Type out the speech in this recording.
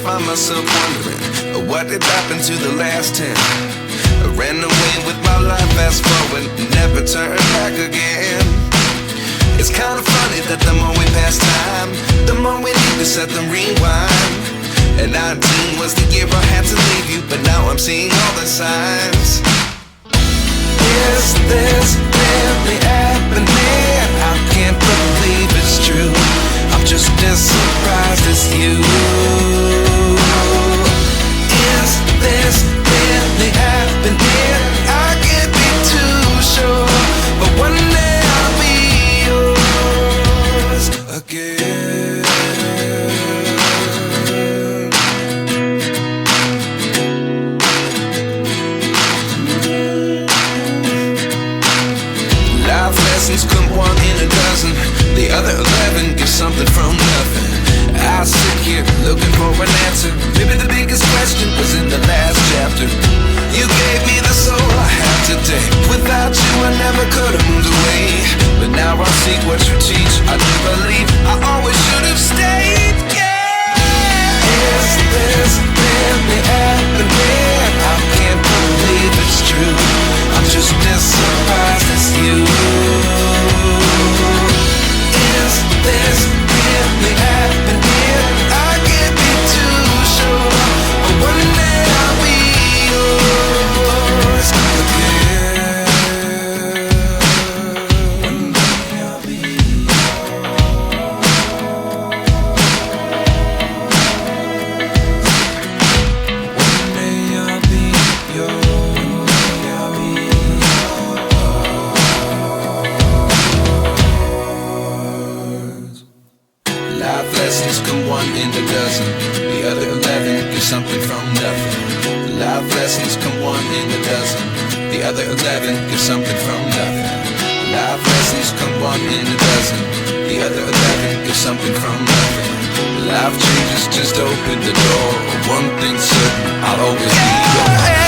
find myself wondering, what did happen to the last 10? I ran away with my life, fast forward, never turn back again. It's kind of funny that the more we pass time, the more we need to set the rewind. And 19 was the year I had to leave you, but now I'm seeing all the signs. Is this really happening? I can't believe it's true. I'm just as surprised as you. Is this really happening? I can't be too sure, but one day I'll be yours again. Life lessons come one in a dozen. The other 11 give something from nothing. I sit here looking for an answer. Maybe the biggest question was in the last chapter. You gave me the soul I have today. Without you I never could have moved away. But now I see what you teach. I do believe I always should have stayed. Yeah. Is this really happening? I can't believe it's true. I'm just as surprised as you. Is this really happening? I can't be too sure, but one day I'll be yours again. One day I'll be One day I'll be yours. I'll be yours. Life lessons come one in a dozen. The other 11 give something from nothing. Life lessons come one in a dozen. The other 11 give something from nothing. Life lessons come one in a dozen. The other 11 give something from nothing. Life changes just open the door. One thing's certain, I'll always be yours.